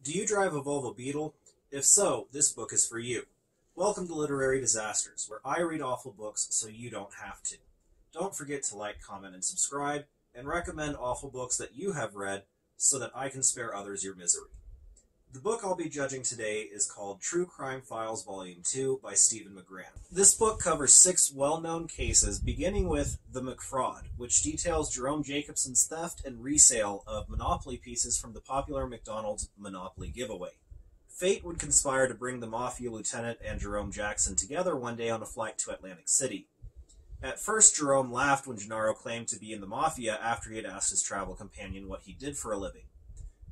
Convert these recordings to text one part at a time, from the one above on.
Do you drive a Volvo Beetle? If so, this book is for you. Welcome to Literary Disasters, where I read awful books so you don't have to. Don't forget to like, comment, and subscribe, and recommend awful books that you have read so that I can spare others your misery. The book I'll be judging today is called True Crime Files Volume 2 by Stephen McGrann. This book covers 6 well-known cases, beginning with The McFraud, which details Jerome Jacobson's theft and resale of Monopoly pieces from the popular McDonald's Monopoly giveaway. Fate would conspire to bring the Mafia lieutenant and Jerome Jackson together one day on a flight to Atlantic City. At first, Jerome laughed when Gennaro claimed to be in the Mafia after he had asked his travel companion what he did for a living.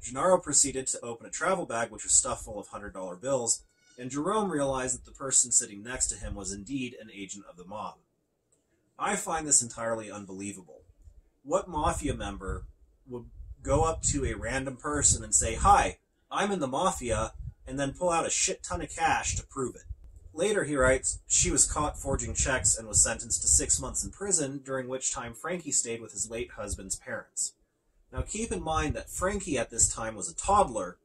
Gennaro proceeded to open a travel bag which was stuffed full of $100 bills, and Jerome realized that the person sitting next to him was indeed an agent of the mob. I find this entirely unbelievable. What Mafia member would go up to a random person and say, "Hi, I'm in the Mafia," and then pull out a shit ton of cash to prove it? Later, he writes, she was caught forging checks and was sentenced to 6 months in prison, during which time Frankie stayed with his late husband's parents. Now keep in mind that Frankie at this time was a toddler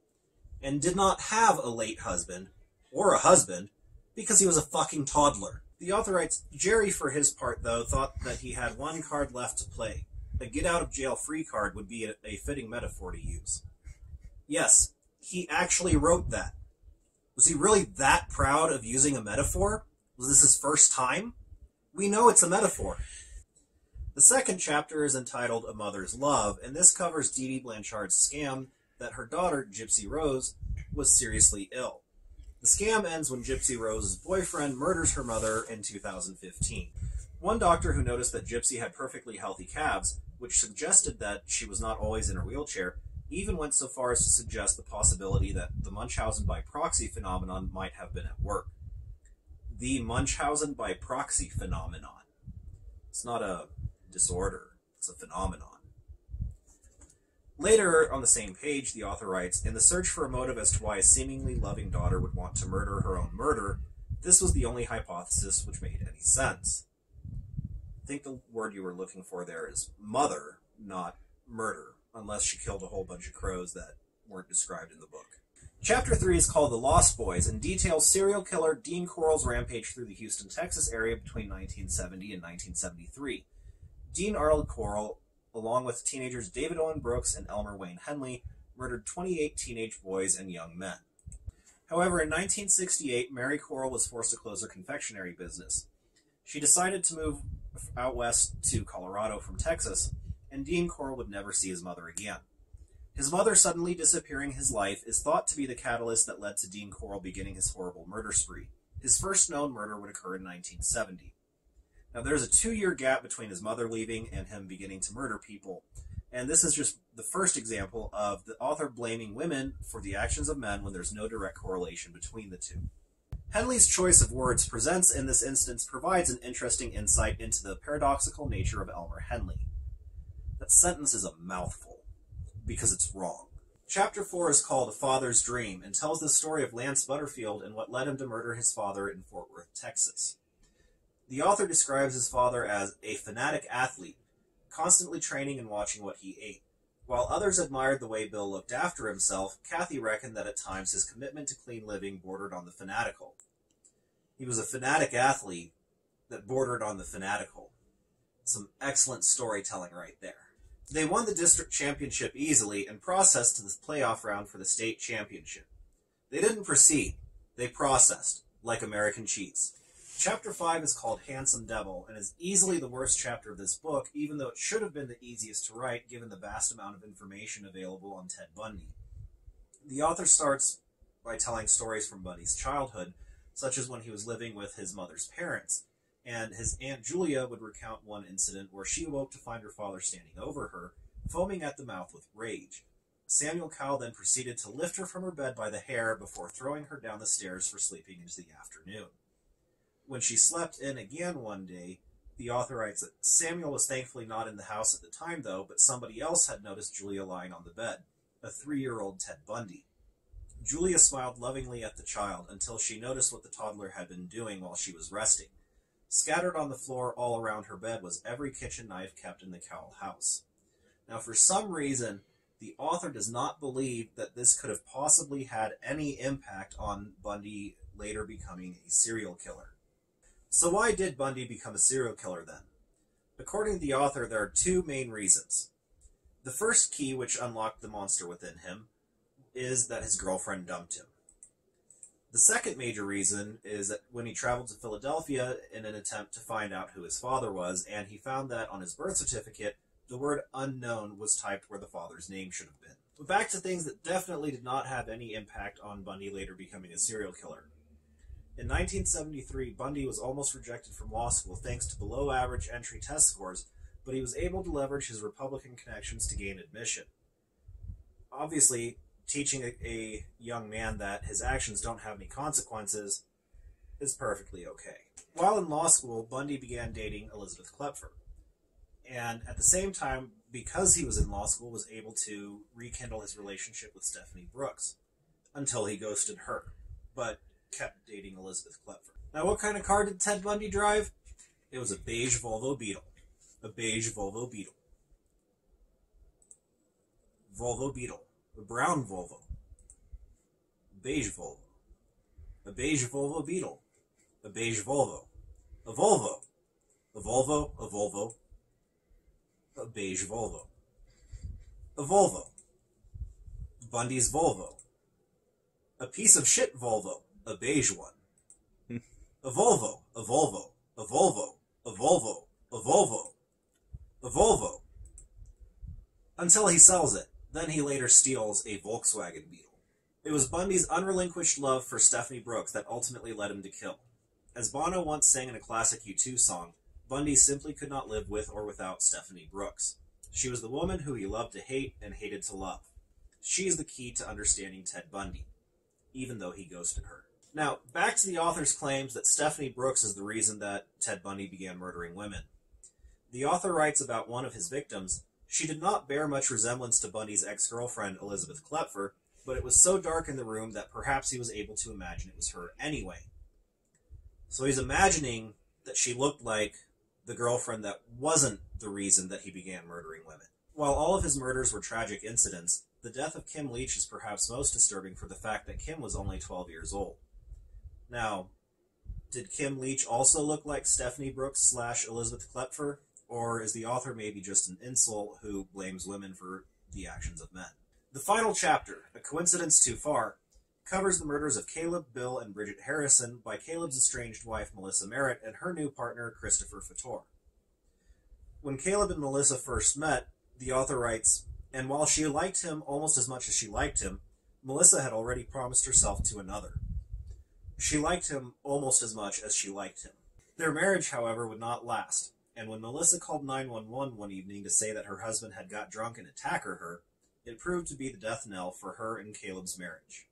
and did not have a late husband, or a husband, because he was a fucking toddler. The author writes, Jerry, for his part, though, thought that he had one card left to play. A get-out-of-jail-free card would be a fitting metaphor to use. Yes, he actually wrote that. Was he really that proud of using a metaphor? Was this his first time? We know it's a metaphor. The second chapter is entitled A Mother's Love, and this covers Dee Dee Blanchard's scam that her daughter, Gypsy Rose, was seriously ill. The scam ends when Gypsy Rose's boyfriend murders her mother in 2015. One doctor who noticed that Gypsy had perfectly healthy calves, which suggested that she was not always in her wheelchair, even went so far as to suggest the possibility that the Munchausen by proxy phenomenon might have been at work. The Munchausen by proxy phenomenon. It's not a disorder, it's a phenomenon. Later on the same page, the author writes, in the search for a motive as to why a seemingly loving daughter would want to murder her own murder, this was the only hypothesis which made any sense. I think the word you were looking for there is mother, not murder, unless she killed a whole bunch of crows that weren't described in the book. Chapter 3 is called The Lost Boys and details serial killer Dean Corll's rampage through the Houston, Texas area between 1970 and 1973. Dean Arnold Corll, along with teenagers David Owen Brooks and Elmer Wayne Henley, murdered 28 teenage boys and young men. However, in 1968, Mary Corll was forced to close her confectionery business. She decided to move out west to Colorado from Texas, and Dean Corll would never see his mother again. His mother suddenly disappearing his life is thought to be the catalyst that led to Dean Corll beginning his horrible murder spree. His first known murder would occur in 1970. Now, there's a 2-year gap between his mother leaving and him beginning to murder people, and this is just the first example of the author blaming women for the actions of men when there's no direct correlation between the two. Henley's choice of words presents in this instance provides an interesting insight into the paradoxical nature of Elmer Henley. That sentence is a mouthful, because it's wrong. Chapter 4 is called A Father's Dream, and tells the story of Lance Butterfield and what led him to murder his father in Fort Worth, Texas. The author describes his father as a fanatic athlete, constantly training and watching what he ate. While others admired the way Bill looked after himself, Kathy reckoned that at times his commitment to clean living bordered on the fanatical. He was a fanatic athlete that bordered on the fanatical. Some excellent storytelling right there. They won the district championship easily and processed to the playoff round for the state championship. They didn't proceed. They processed, like American cheese. Chapter 5 is called Handsome Devil, and is easily the worst chapter of this book, even though it should have been the easiest to write given the vast amount of information available on Ted Bundy. The author starts by telling stories from Bundy's childhood, such as when he was living with his mother's parents, and his Aunt Julia would recount one incident where she awoke to find her father standing over her, foaming at the mouth with rage. Samuel Cowell then proceeded to lift her from her bed by the hair before throwing her down the stairs for sleeping into the afternoon. When she slept in again one day, the author writes that Samuel was thankfully not in the house at the time, though, but somebody else had noticed Julia lying on the bed, a 3-year-old Ted Bundy. Julia smiled lovingly at the child until she noticed what the toddler had been doing while she was resting. Scattered on the floor all around her bed was every kitchen knife kept in the Cowell house. Now, for some reason, The author does not believe that this could have possibly had any impact on Bundy later becoming a serial killer. So why did Bundy become a serial killer then? According to the author, there are two main reasons. The first key which unlocked the monster within him is that his girlfriend dumped him. The second major reason is that when he traveled to Philadelphia in an attempt to find out who his father was, and he found that on his birth certificate, the word unknown was typed where the father's name should have been. But back to things that definitely did not have any impact on Bundy later becoming a serial killer. In 1973, Bundy was almost rejected from law school thanks to below-average entry test scores, but he was able to leverage his Republican connections to gain admission. Obviously, teaching a young man that his actions don't have any consequences is perfectly okay. While in law school, Bundy began dating Elizabeth Klepfer. And at the same time, because he was in law school, was able to rekindle his relationship with Stephanie Brooks, until he ghosted her, but kept dating Elizabeth Klepfer. Now, what kind of car did Ted Bundy drive? It was a beige Volvo Beetle. A beige Volvo Beetle. Volvo Beetle. A brown Volvo. Beige Volvo. A beige Volvo Beetle. A beige Volvo. A Volvo. A Volvo. A Volvo. A beige Volvo. A Volvo. Bundy's Volvo. A piece of shit Volvo. A beige one. A Volvo. A Volvo. A Volvo. A Volvo. A Volvo. A Volvo. Until he sells it. Then he later steals a Volkswagen Beetle. It was Bundy's unrelinquished love for Stephanie Brooks that ultimately led him to kill. As Bono once sang in a classic U2 song, Bundy simply could not live with or without Stephanie Brooks. She was the woman who he loved to hate and hated to love. She is the key to understanding Ted Bundy, even though he ghosted her. Now, back to the author's claims that Stephanie Brooks is the reason that Ted Bundy began murdering women. The author writes about one of his victims: "She did not bear much resemblance to Bundy's ex-girlfriend, Elizabeth Klepfer, but it was so dark in the room that perhaps he was able to imagine it was her anyway." So he's imagining that she looked like the girlfriend that wasn't the reason that he began murdering women. While all of his murders were tragic incidents, the death of Kim Leach is perhaps most disturbing for the fact that Kim was only 12 years old. Now, did Kim Leach also look like Stephanie Brooks / Elizabeth Klepfer? Or is the author maybe just an incel who blames women for the actions of men? The final chapter, A Coincidence Too Far, covers the murders of Caleb, Bill, and Bridget Harrison by Caleb's estranged wife, Melissa Merritt, and her new partner, Christopher Fator. When Caleb and Melissa first met, the author writes, "And while she liked him almost as much as she liked him, Melissa had already promised herself to another. She liked him almost as much as she liked him." Their marriage, however, would not last, and when Melissa called 911 one evening to say that her husband had got drunk and attacked her, it proved to be the death knell for her and Caleb's marriage.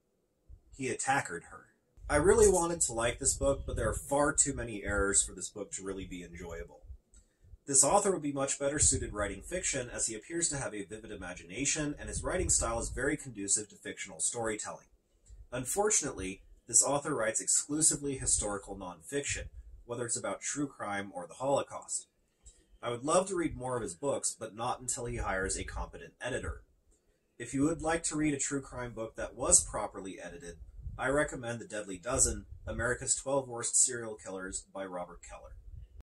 He attacked her. I really wanted to like this book, but there are far too many errors for this book to really be enjoyable. This author would be much better suited writing fiction, as he appears to have a vivid imagination, and his writing style is very conducive to fictional storytelling. Unfortunately, this author writes exclusively historical nonfiction, whether it's about true crime or the Holocaust. I would love to read more of his books, but not until he hires a competent editor. If you would like to read a true crime book that was properly edited, I recommend The Deadly Dozen, America's 12 Worst Serial Killers by Robert Keller.